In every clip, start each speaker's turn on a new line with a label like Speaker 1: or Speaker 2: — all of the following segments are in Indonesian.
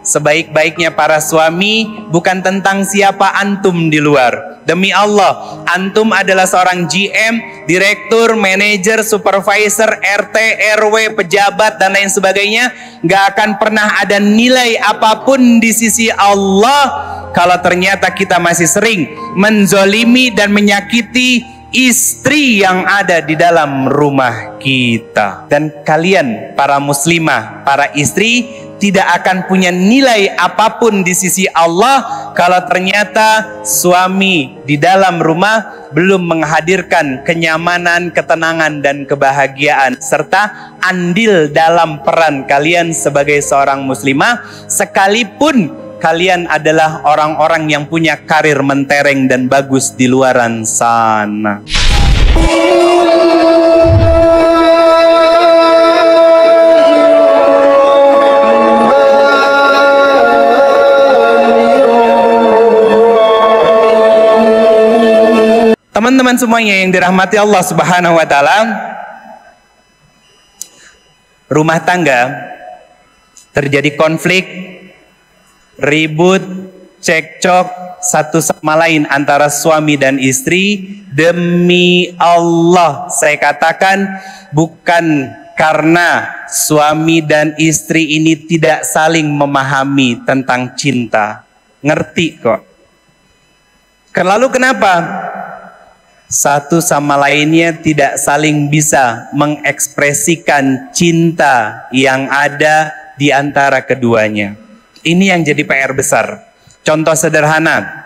Speaker 1: sebaik-baiknya para suami bukan tentang siapa antum di luar. Demi Allah, antum adalah seorang GM, direktur, manajer, supervisor, RT, RW, pejabat dan lain sebagainya. Gak akan pernah ada nilai apapun di sisi Allah kalau ternyata kita masih sering menzolimi dan menyakiti istri yang ada di dalam rumah kita. Dan kalian para muslimah, para istri, tidak akan punya nilai apapun di sisi Allah kalau ternyata suami di dalam rumah belum menghadirkan kenyamanan, ketenangan dan kebahagiaan serta andil dalam peran kalian sebagai seorang muslimah, sekalipun kalian adalah orang-orang yang punya karir mentereng dan bagus di luaran sana. Teman-teman semuanya yang dirahmati Allah Subhanahu wa taala, rumah tangga terjadi konflik, ribut, cekcok satu sama lain antara suami dan istri. Demi Allah saya katakan, bukan karena suami dan istri ini tidak saling memahami tentang cinta. Ngerti kok. Lalu kenapa? Satu sama lainnya tidak saling bisa mengekspresikan cinta yang ada di antara keduanya. Ini yang jadi PR besar. Contoh sederhana,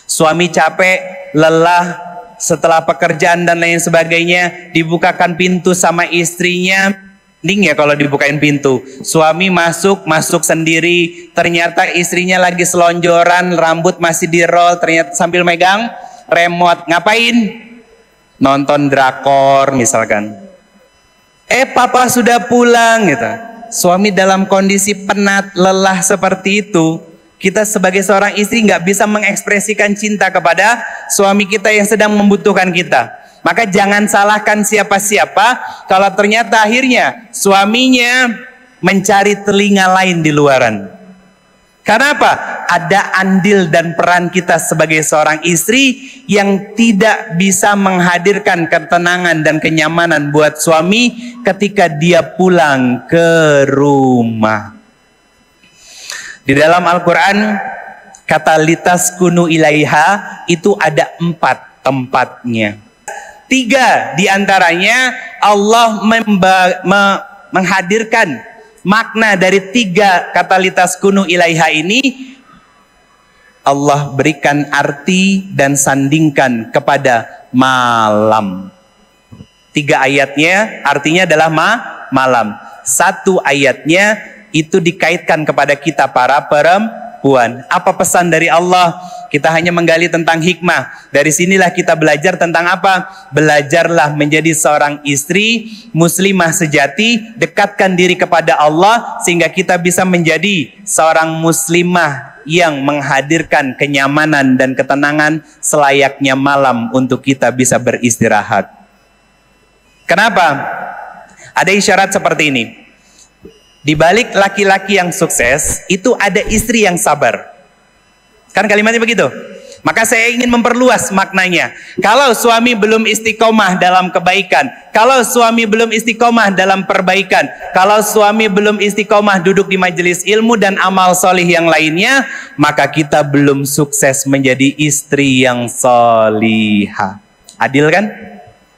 Speaker 1: suami capek, lelah setelah pekerjaan dan lain sebagainya, dibukakan pintu sama istrinya. Mending ya kalau dibukain pintu, suami masuk sendiri, ternyata istrinya lagi selonjoran, rambut masih di roll, ternyata sambil megang remote. Ngapain? Nonton drakor misalkan. Papa sudah pulang gitu. Suami dalam kondisi penat, lelah seperti itu, kita sebagai seorang istri nggak bisa mengekspresikan cinta kepada suami kita yang sedang membutuhkan kita. Maka jangan salahkan siapa-siapa kalau ternyata akhirnya suaminya mencari telinga lain di luaran. Karena apa? Ada andil dan peran kita sebagai seorang istri yang tidak bisa menghadirkan ketenangan dan kenyamanan buat suami ketika dia pulang ke rumah. Di dalam Al-Quran, kata litaskunu ilaiha itu ada 4 tempatnya. 3 diantaranya Allah menghadirkan makna dari 3 kata litaskunu ilaiha ini. Allah berikan arti dan sandingkan kepada malam. 3 ayatnya artinya adalah malam. 1 ayatnya itu dikaitkan kepada kita para perempuan. Apa pesan dari Allah? Kita hanya menggali tentang hikmah. Dari sinilah kita belajar tentang apa? Belajarlah menjadi seorang istri muslimah sejati, dekatkan diri kepada Allah sehingga kita bisa menjadi seorang muslimah yang menghadirkan kenyamanan dan ketenangan selayaknya malam untuk kita bisa beristirahat. Kenapa? Ada isyarat seperti ini. Di balik laki-laki yang sukses itu ada istri yang sabar. Kan kalimatnya begitu. Maka saya ingin memperluas maknanya. Kalau suami belum istiqomah dalam kebaikan, kalau suami belum istiqomah dalam perbaikan, kalau suami belum istiqomah duduk di majelis ilmu dan amal solih yang lainnya, maka kita belum sukses menjadi istri yang solihah. Adil kan?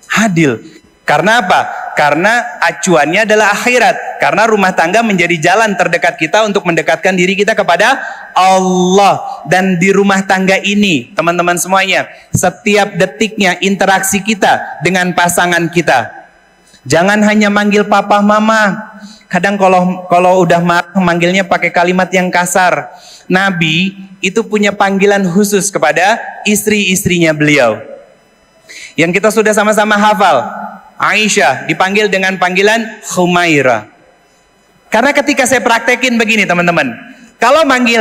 Speaker 1: Adil. Karena apa? Karena acuannya adalah akhirat. Karena rumah tangga menjadi jalan terdekat kita untuk mendekatkan diri kita kepada Allah. Dan di rumah tangga ini, teman-teman semuanya, setiap detiknya interaksi kita dengan pasangan kita. Jangan hanya manggil papa mama. Kadang kalau udah marah manggilnya pakai kalimat yang kasar. Nabi itu punya panggilan khusus kepada istri-istrinya beliau. Yang kita sudah sama-sama hafal. Aisyah dipanggil dengan panggilan Khumaira. Karena ketika saya praktekin begini teman-teman, kalau manggil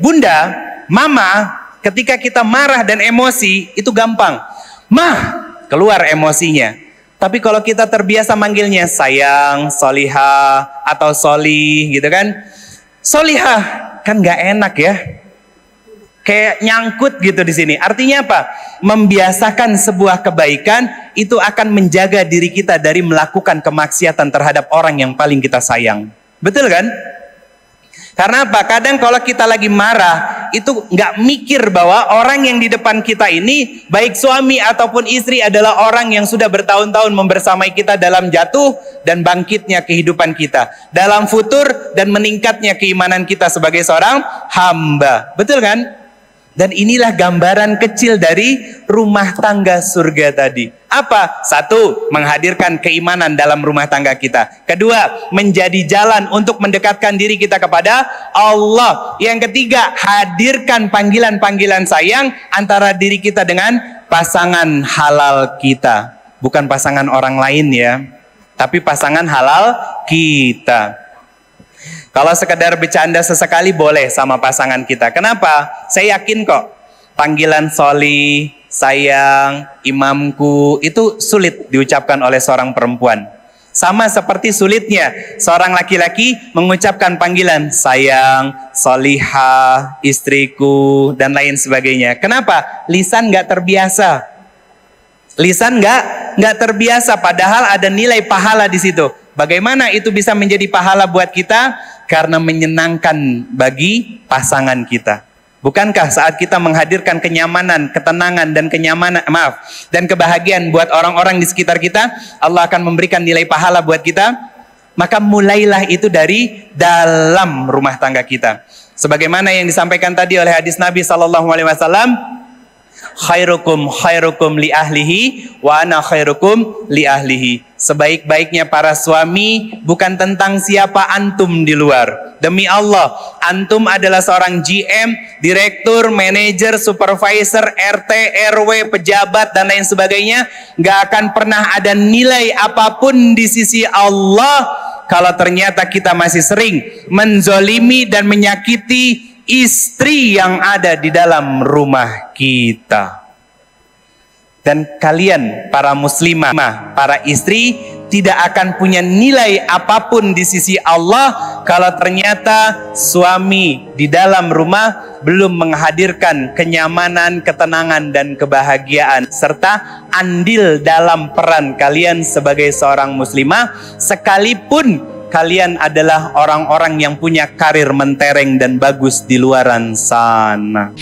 Speaker 1: bunda, mama, ketika kita marah dan emosi itu gampang, mah, keluar emosinya. Tapi kalau kita terbiasa manggilnya sayang, solihah, atau solih gitu kan, Solihah, kan nggak enak ya. Kayak nyangkut gitu di sini. Artinya apa? Membiasakan sebuah kebaikan itu akan menjaga diri kita dari melakukan kemaksiatan terhadap orang yang paling kita sayang. Betul kan? Karena apa? Kadang kalau kita lagi marah, itu nggak mikir bahwa orang yang di depan kita ini, baik suami ataupun istri, adalah orang yang sudah bertahun-tahun membersamai kita dalam jatuh dan bangkitnya kehidupan kita, dalam futur dan meningkatnya keimanan kita sebagai seorang hamba. Betul kan? Dan inilah gambaran kecil dari rumah tangga surga tadi. Apa? Satu, menghadirkan keimanan dalam rumah tangga kita. Kedua, menjadi jalan untuk mendekatkan diri kita kepada Allah. Yang ketiga, hadirkan panggilan-panggilan sayang antara diri kita dengan pasangan halal kita. Bukan pasangan orang lain ya, tapi pasangan halal kita. Kalau sekedar bercanda sesekali boleh sama pasangan kita. Kenapa? Saya yakin kok panggilan soli, sayang, imamku itu sulit diucapkan oleh seorang perempuan. Sama seperti sulitnya seorang laki-laki mengucapkan panggilan sayang, solihah, istriku, dan lain sebagainya. Kenapa? Lisan nggak terbiasa. Lisan nggak terbiasa, padahal ada nilai pahala di situ. Bagaimana itu bisa menjadi pahala buat kita? Karena menyenangkan bagi pasangan kita. Bukankah saat kita menghadirkan kenyamanan, ketenangan, dan dan kebahagiaan buat orang-orang di sekitar kita, Allah akan memberikan nilai pahala buat kita? Maka mulailah itu dari dalam rumah tangga kita. Sebagaimana yang disampaikan tadi oleh hadis Nabi SAW, khairukum li ahlihi wa ana khairukum li ahlihi. Sebaik-baiknya para suami bukan tentang siapa antum di luar. Demi Allah, antum adalah seorang GM, direktur, manajer, supervisor, RT, RW, pejabat, dan lain sebagainya. Gak akan pernah ada nilai apapun di sisi Allah kalau ternyata kita masih sering menzolimi dan menyakiti istri yang ada di dalam rumah kita. Dan kalian para muslimah, para istri, tidak akan punya nilai apapun di sisi Allah kalau ternyata suami di dalam rumah belum menghadirkan kenyamanan, ketenangan, dan kebahagiaan, serta andil dalam peran kalian sebagai seorang muslimah, sekalipun kalian adalah orang-orang yang punya karir mentereng dan bagus di luaran sana.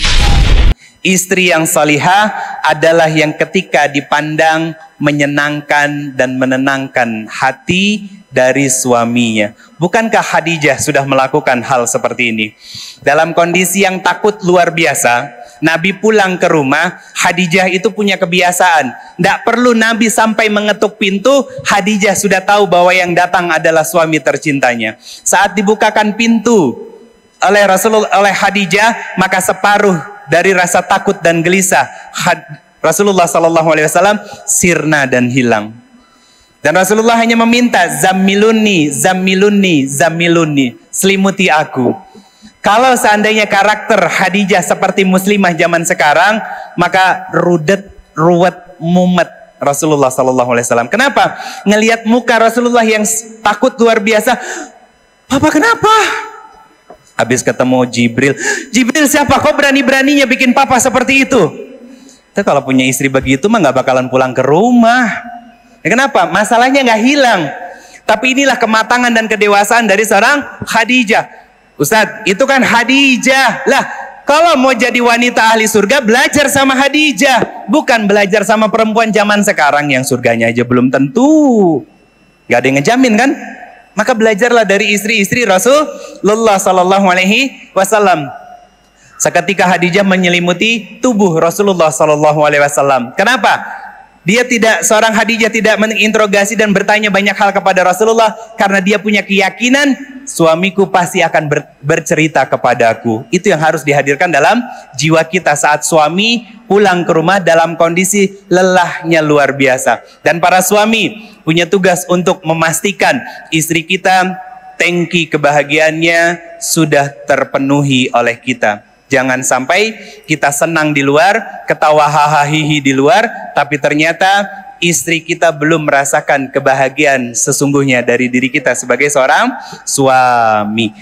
Speaker 1: Istri yang salihah adalah yang ketika dipandang menyenangkan dan menenangkan hati dari suaminya. Bukankah Khadijah sudah melakukan hal seperti ini? Dalam kondisi yang takut luar biasa, Nabi pulang ke rumah, Khadijah itu punya kebiasaan. Tidak perlu Nabi sampai mengetuk pintu, Khadijah sudah tahu bahwa yang datang adalah suami tercintanya. Saat dibukakan pintu oleh Khadijah, maka separuh dari rasa takut dan gelisah Rasulullah SAW sirna dan hilang. Dan Rasulullah hanya meminta, zamiluni, zamiluni, zamiluni, selimuti aku. Kalau seandainya karakter Khadijah seperti muslimah zaman sekarang, maka ruwet, mumet Rasulullah SAW. Kenapa? Ngelihat muka Rasulullah yang takut luar biasa. Papa kenapa? Habis ketemu Jibril. Jibril siapa? Kok berani-beraninya bikin papa seperti itu? Kita kalau punya istri begitu mah nggak bakalan pulang ke rumah. Ya, kenapa? Masalahnya nggak hilang. Tapi inilah kematangan dan kedewasaan dari seorang Khadijah. Ustadz, itu kan Khadijah. Lah, kalau mau jadi wanita ahli surga, belajar sama Khadijah. Bukan belajar sama perempuan zaman sekarang yang surganya aja belum tentu. Gak ada yang ngejamin kan? Maka belajarlah dari istri-istri Rasulullah SAW. Seketika Khadijah menyelimuti tubuh Rasulullah SAW. Kenapa? Seorang Khadijah tidak menginterogasi dan bertanya banyak hal kepada Rasulullah, karena dia punya keyakinan suamiku pasti akan bercerita kepadaku. Itu yang harus dihadirkan dalam jiwa kita saat suami pulang ke rumah dalam kondisi lelahnya luar biasa. Dan para suami punya tugas untuk memastikan istri kita tangki kebahagiaannya sudah terpenuhi oleh kita. Jangan sampai kita senang di luar, ketawa hahaha di luar, tapi ternyata istri kita belum merasakan kebahagiaan sesungguhnya dari diri kita sebagai seorang suami.